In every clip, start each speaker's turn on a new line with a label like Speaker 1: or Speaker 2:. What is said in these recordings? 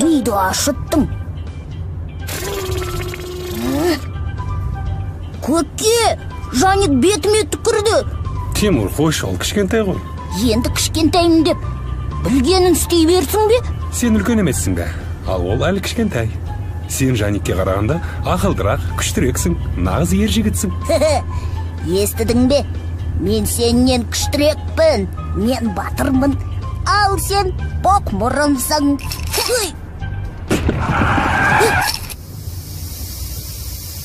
Speaker 1: Миді ашыттың. Көке, Жаник бетіме түкірді.
Speaker 2: Тимур, қойшы, ол кішкентай ғой.
Speaker 1: Енді кішкентайым деп, білгенін істей берсің бе?
Speaker 2: Сен үлкен емессің бе? Ал ол әлі кішкентай. Сен Жаникке қарағанда ақылдырақ, күштірексің, нағыз ер жігітсің.
Speaker 1: Естідің бе? Мен сенен күштірекпін, мен батырмын. Ал сен боқ мұрынсың.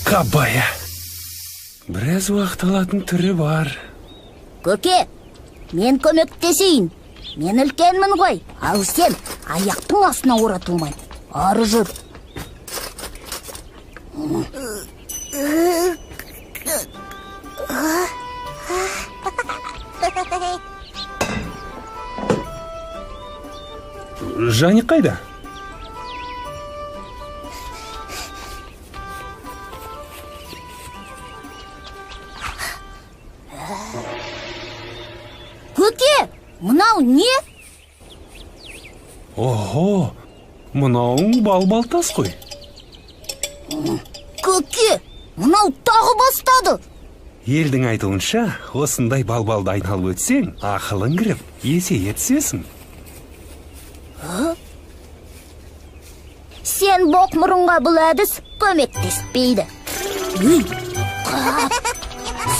Speaker 2: Қабая. Біраз уақыт алатын түрі бар.
Speaker 1: Көке, мен көмектесейін. Мен үлкенмін ғой. Ал сен аяқтың астына оратылмай. Ары жүр.
Speaker 2: Жаник қайда?
Speaker 1: Көке, мынау не?
Speaker 2: Охо, мынауың бал тас қой.
Speaker 1: Көке, мынау тағы бастады.
Speaker 2: Елдің айтуынша, осындай балды айналып өтсең, ақылың кіріп, есейе түсесің.
Speaker 1: Сен боқ мұрынға бұл әдіс көмектеспейді.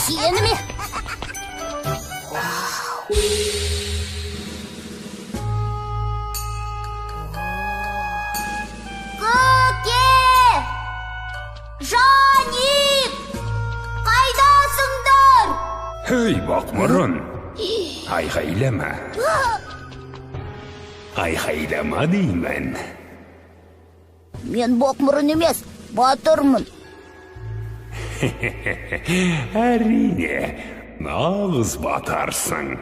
Speaker 1: Сені ме? Көке! Жаник! Қайдасыңдар?
Speaker 2: Хей, бақмұрын! Айғайлама. Айғайлама деймін.
Speaker 1: Мен боқмұрын емес, батырмын.
Speaker 2: Әрине, нағыз батарсың.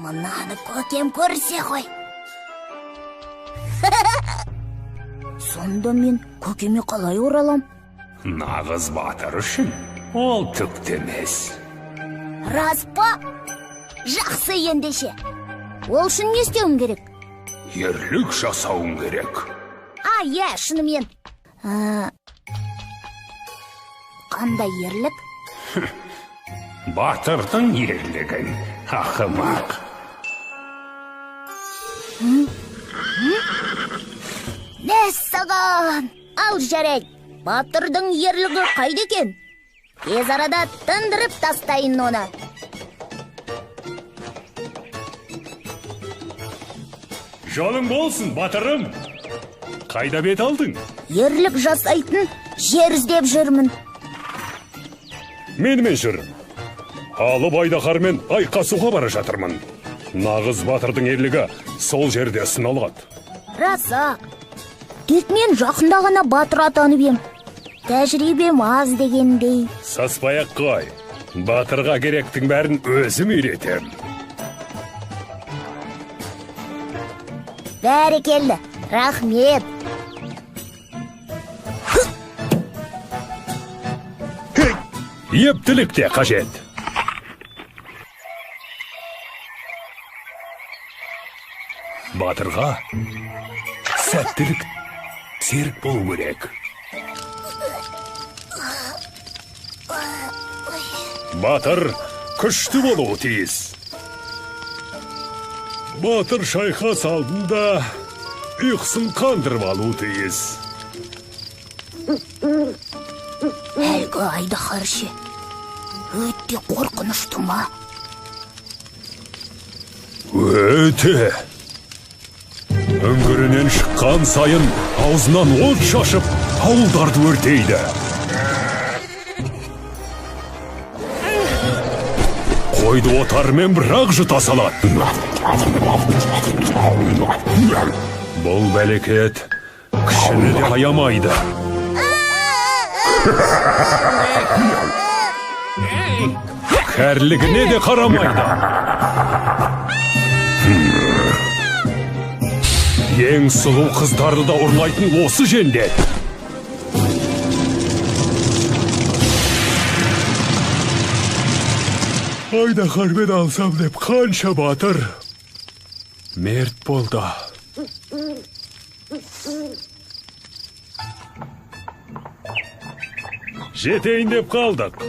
Speaker 1: Мынаны көкем көрсе ғой. Сонда мен көкеме қалай оралам?
Speaker 2: Нағыз батыр үшін ол түкті емес.
Speaker 1: Рас па? Жақсы ендеше. Ол үшін не істеуім керек?
Speaker 2: Ерлік жасауың керек.
Speaker 1: Иә, шынымен. Қандай ерлік?
Speaker 2: Батырдың ерлігін, ақымақ.
Speaker 1: Мәссаған! Ал жарайды. Батырдың ерлігі қайда екен? Тез арада тындырып тастайын оны.
Speaker 2: Жолың болсын, батырым. Қайда бет алдың?
Speaker 1: Ерлік жасайтын жер іздеп жүрмін.
Speaker 2: Менімен жүр. Алып айдаһармен айқасуға бара жатырмын. Нағыз батырдың ерлігі сол жерде сыналады.
Speaker 1: Рас-ақ. Тек мен жақында ғана батыр атанып ем. Тәжірибем аз дегендей.
Speaker 2: Саспай-ақ қой. Батырға керектің бәрін өзім үйретем.
Speaker 1: Бәрекелді, рахмет.
Speaker 2: Ептілік те қажет. Батырға сәттілік серік болу керек. Батыр күшті болуы тиіс. Батыр шайқас алдында ұйқысын қандырып алуы тиіс.
Speaker 1: Әлгі айдаһар ше, өте қорқынышты ма?
Speaker 2: Өте. Үңгірінен шыққан сайын аузынан от шашып, ауылдарды өртейді. қойды отарымен бірақ жұта салады. Бұл бәлекет кішіні де аямайды. Кәрлігіне де қарамайды. Ең сұлу қыздарды да ұрлайтын осы жендет. Айдаһармен алсам деп қанша батыр мерт болды. Жетейін деп қалдық.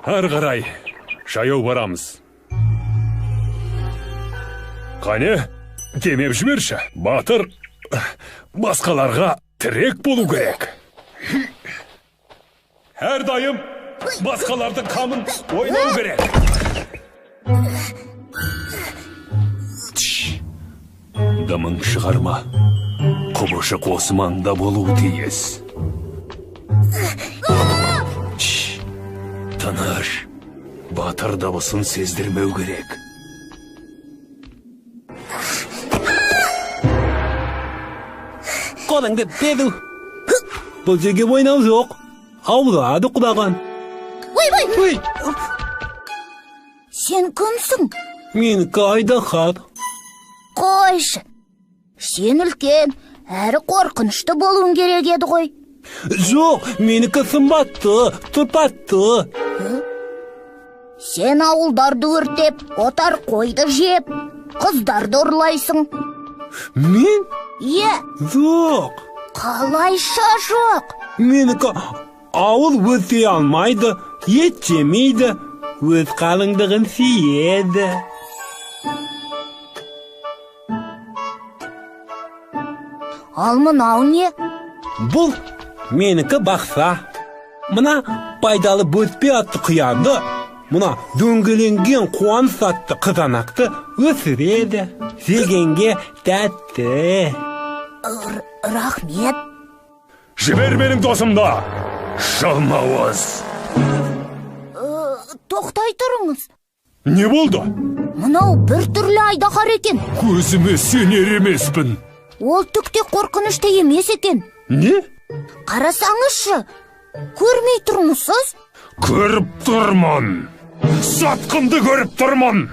Speaker 2: Ары қарай жаяу барамыз. Қане, демеп жіберші. Батыр басқаларға тірек болу керек. Әрдайым басқалардың қамын ойлау керек. Дымың шығарма. Құбышық осы маңда болуы тиіс. Тыныш. Батыр дыбысын сездірмеу керек.
Speaker 3: Қолыңды беду. Бұл жерге ойнау жоқ. Аулады құлаған.
Speaker 1: Ой! Сен кімсің?
Speaker 3: Менікі Айдаһар.
Speaker 1: Қойшы. Сен үлкен, әрі қорқынышты болуың керек еді ғой.
Speaker 3: Жоқ, менікі сымбатты, тұрпатты.
Speaker 1: Сен ауылдарды өртеп, отар қойды жеп, қыздарды ұрлайсың.
Speaker 3: Мен?
Speaker 1: Е,
Speaker 3: Жоқ.
Speaker 1: қалайша жоқ?
Speaker 3: Менікі ауыл өте алмайды, ет жемейді, өз қалыңдығын сүйеді.
Speaker 1: Ал мынау не?
Speaker 3: Бұл менікі бақса. Мына пайдалы бөтпе атты қиянды, мына дөңгеленген қуан сатты қызанақты өсіреді. Жегенге тәтті.
Speaker 1: Рахмет.
Speaker 2: Жібер менің досымды. Жалмауыз.
Speaker 1: Тоқтай тұрыңыз.
Speaker 2: Не болды?
Speaker 1: Мынау бір түрлі Айдаһар екен.
Speaker 2: Көзіме сенер емеспін.
Speaker 1: Ол түкте қорқынышты емес екен.
Speaker 2: Не?
Speaker 1: Қарасаңызшы, көрмей тұрмысыз?
Speaker 2: Көріп тұрмын. Сатқынды көріп тұрмын.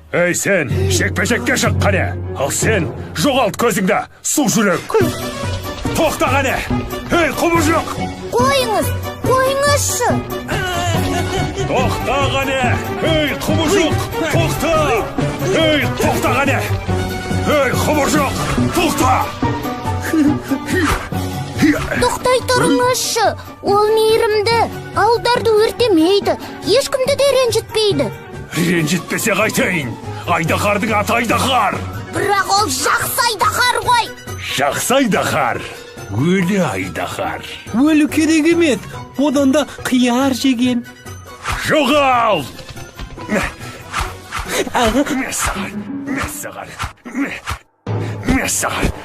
Speaker 2: Ей сен, шекпе-шекке шық қане. Ал сен, жоғалт көзіңді, су жүрек. Тоқта қане. Ей, құбыжық.
Speaker 1: Қойыңызшы.
Speaker 2: Тоқта қане. Ей, құбыжық, тоқта. Ей, тоқта қане. Ей, құбыжық, тоқта.
Speaker 1: Тоқтай тұрыңызшы. Ол мейірімді, ауылдарды өртемейді, ешкімді де ренжітпейді.
Speaker 2: Ренжітпесе қайтайын. Айдаһардың аты Айдаһар.
Speaker 1: Бірақ ол жақсы Айдаһар ғой.
Speaker 2: Жақсы Айдаһар. Өлі Айдаһар.
Speaker 3: Өлі керек емес, одан да қияр жеген.
Speaker 2: Жоғал! Мәссаған.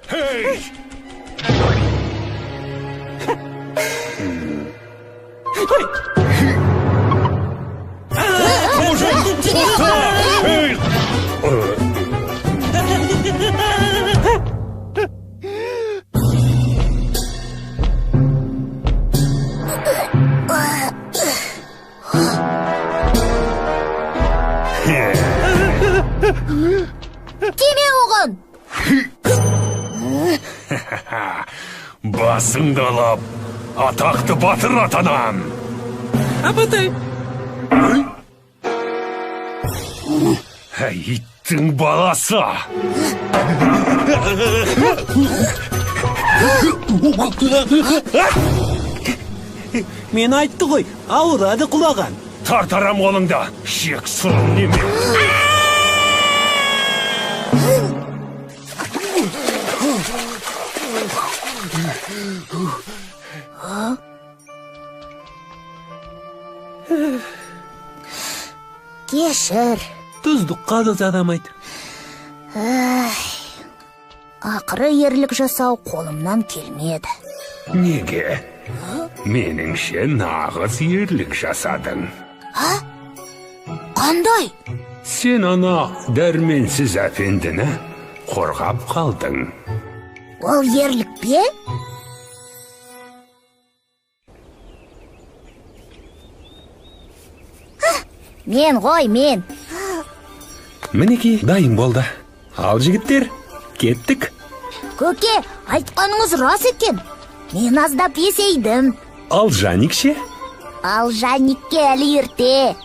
Speaker 2: Hey! Hey!
Speaker 1: Тиме оған!
Speaker 2: Басыңды алып, атақты батыр атанам.
Speaker 3: Апатай.
Speaker 2: Иттің баласы.
Speaker 3: Мен айтты ғой, ауырады құлаған.
Speaker 2: Тартарам қолыңда, шек сұрын неме.
Speaker 1: Кешір.
Speaker 3: сөздүк кагыз адамайт.
Speaker 1: Ақыры ерлік жасау қолымнан келмеді.
Speaker 2: Неге? Меніңше нағыз ерлік жасадың.
Speaker 1: Қандай?
Speaker 2: Сен ана дәрменсіз әпендіні қорғап қалдың.
Speaker 1: Ол ерлік бе? Мен ғой, мен.
Speaker 2: Мінеки, дайын болды. Ал жігіттер, кеттік.
Speaker 1: Көке, айтқаныңыз рас екен. Мен аздап есейдім.
Speaker 2: Ал Жаник ше?
Speaker 1: Ал Жаникке әлі ерте.